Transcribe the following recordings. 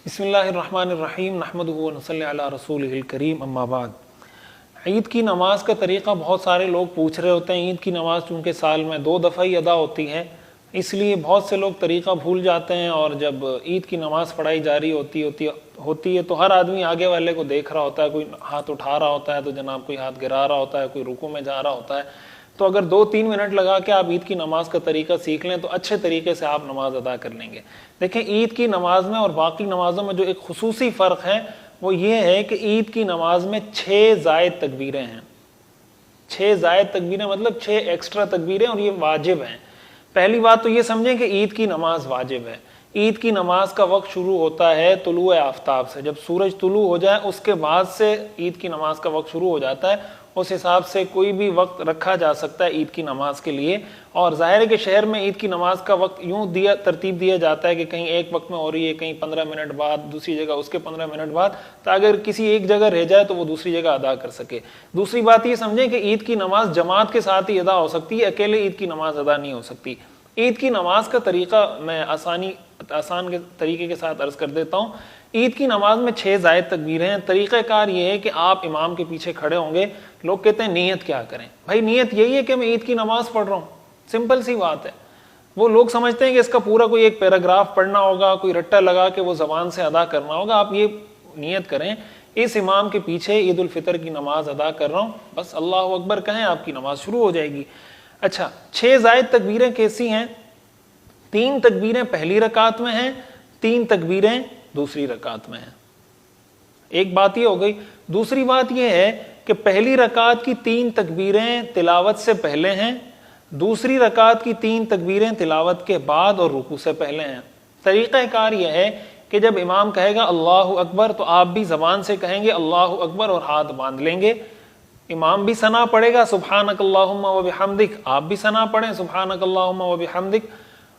बिस्मिल्लाहिर्रहमानिर्रहीम नहमदुहु व नसल्ली अला रसूलिहिल करीम अम्मा बाद। ईद की नमाज़ का तरीक़ा बहुत सारे लोग पूछ रहे होते हैं। ईद की नमाज़ चूँकि साल में 2 दफ़ा ही अदा होती है, इसलिए बहुत से लोग तरीक़ा भूल जाते हैं। और जब ईद की नमाज़ पढ़ाई जा रही होती है तो हर आदमी आगे वाले को देख रहा होता है। कोई हाथ उठा रहा होता है तो जनाब कोई हाथ गिरा रहा होता है, कोई रुकू में जा रहा होता है। तो अगर 2-3 मिनट लगा के आप ईद की नमाज का तरीका सीख लें तो अच्छे तरीके से आप नमाज अदा कर लेंगे। देखें, ईद की नमाज में और बाकी नमाजों में जो एक खुसूसी फ़र्क है वो ये है कि ईद की नमाज में 6 ज़ायद तकबीरें हैं। 6 ज़ायद तकबीरें मतलब 6 एक्स्ट्रा तकबीरें, और ये वाजिब हैं। पहली बात तो ये समझें कि ईद की नमाज वाजिब है। ईद की नमाज का वक्त शुरू होता है तुलूए आफ्ताब से। जब सूरज तुलू हो जाए उसके बाद से ईद की नमाज का वक्त शुरू हो जाता है। उस हिसाब से कोई भी वक्त रखा जा सकता है ईद की नमाज के लिए। और ज़ाहिर है कि शहर में ईद की नमाज का वक्त यूँ तरतीब दिया जाता है कि कहीं एक वक्त में हो रही है, कहीं 15 मिनट बाद, दूसरी जगह उसके 15 मिनट बाद, ताकि अगर किसी एक जगह रह जाए तो वो दूसरी जगह अदा कर सके। दूसरी बात ये समझें कि ईद की नमाज जमात के साथ ही अदा हो सकती है, अकेले ईद की नमाज अदा नहीं हो सकती। ईद की नमाज का तरीका मैं आसान के तरीके के साथ अर्ज कर देता हूँ। ईद की नमाज में 6 ज़ायद तकबीरें हैं। तरीक़ाकार ये है कि आप इमाम के पीछे खड़े होंगे। लोग कहते हैं नियत क्या करें? भाई नियत यही है कि मैं ईद की नमाज पढ़ रहा हूँ, सिंपल सी बात है। वो लोग समझते हैं कि इसका पूरा कोई एक पैराग्राफ पढ़ना होगा, कोई रट्टा लगा के वो ज़बान से अदा करना होगा। आप ये नियत करें, इस इमाम के पीछे ईद उल फितर की नमाज अदा कर रहा हूँ, बस अल्लाह अकबर कहें, आपकी नमाज शुरू हो जाएगी। अच्छा, 6 ज़ायद तकबीरें कैसी हैं? 3 तकबीरें पहली रकात में हैं, 3 तकबीरें दूसरी रकात में हैं। एक बात ये हो गई। दूसरी बात ये है कि पहली रकात की 3 तकबीरें तिलावत से पहले हैं, दूसरी रकात की 3 तकबीरें तिलावत के बाद और रुकू से पहले हैं। तरीक़ाकार यह है कि जब इमाम कहेगा अल्लाहु अकबर तो आप भी ज़बान से कहेंगे अल्लाहु अकबर और हाथ बांध लेंगे। इमाम भी सना पढ़ेगा सुब्हानक अल्लाहुम्मा व बिहम्दिक, आप भी सना पढ़ें सुब्हानक अल्लाहुम्मा व बिहम्दिक।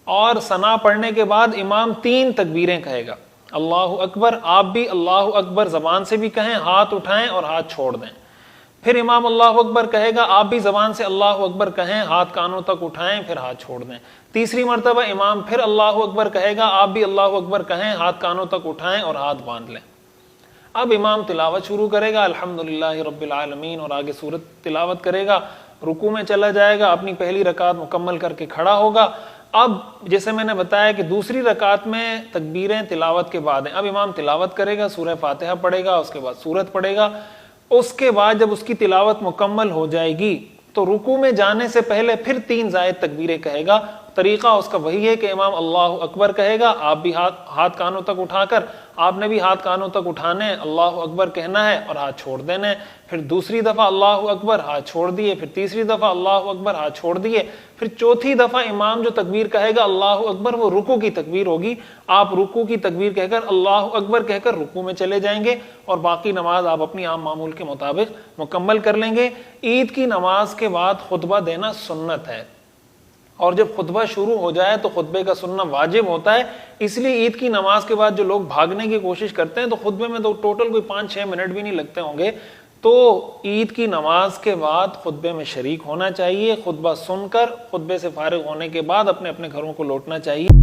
और सना पढ़ने के बाद इमाम 3 तकबीरें कहेगा अल्लाहु अकबर, आप भी अल्लाहु अकबर ज़बान से भी कहें, हाथ उठाएं और हाथ छोड़ दें। फिर इमाम अल्लाहु अकबर कहेगा, आप भी ज़बान से अल्लाहु अकबर कहें, हाथ कानों तक उठाएं, फिर हाथ छोड़ दें। तीसरी मरतबा इमाम फिर अल्लाहु अकबर कहेगा, आप भी अल्लाहु अकबर कहें, हाथ कानों तक उठाएं और हाथ बांध लें। अब इमाम तिलावत शुरू करेगा अल्हम्दुलिल्लाहि रब्बिल आलमीन, और आगे सूरत तिलावत करेगा, रुकू में चला जाएगा, अपनी पहली रकात मुकम्मल करके खड़ा होगा। अब जैसे मैंने बताया कि दूसरी रकात में तकबीरें तिलावत के बाद हैं। अब इमाम तिलावत करेगा, सूरह फातिहा पढ़ेगा, उसके बाद सूरत पढ़ेगा। उसके बाद जब उसकी तिलावत मुकम्मल हो जाएगी तो रुकू में जाने से पहले फिर 3 ज़ायद तकबीरें कहेगा। तरीका उसका वही है कि इमाम अल्लाहु अकबर कहेगा, आप भी हाथ कानों तक उठाकर, आपने भी हाथ कानों तक उठाने, अल्लाहु अकबर कहना है और हाथ छोड़ देने। फिर दूसरी दफ़ा अल्लाहु अकबर, हाथ छोड़ दिए। फिर तीसरी दफ़ा अल्लाहु अकबर, हाथ छोड़ दिए। फिर चौथी दफ़ा इमाम जो तकबीर कहेगा अल्लाहु अकबर, वो रुकू की तकबीर होगी। आप रुकू की तकबीर कहकर अल्लाहु अकबर कहकर रुकू में चले जाएंगे और बाकी नमाज आप अपनी आम मामूल के मुताबिक मुकम्मल कर लेंगे। ईद की नमाज के बाद खुतबा देना सुन्नत है, और जब खुतबा शुरू हो जाए तो खुतबे का सुनना वाजिब होता है। इसलिए ईद की नमाज के बाद जो लोग भागने की कोशिश करते हैं तो खुतबे में तो टोटल कोई 5-6 मिनट भी नहीं लगते होंगे। तो ईद की नमाज के बाद खुतबे में शरीक होना चाहिए। खुतबा सुनकर खुतबे से फारिग होने के बाद अपने अपने घरों को लौटना चाहिए।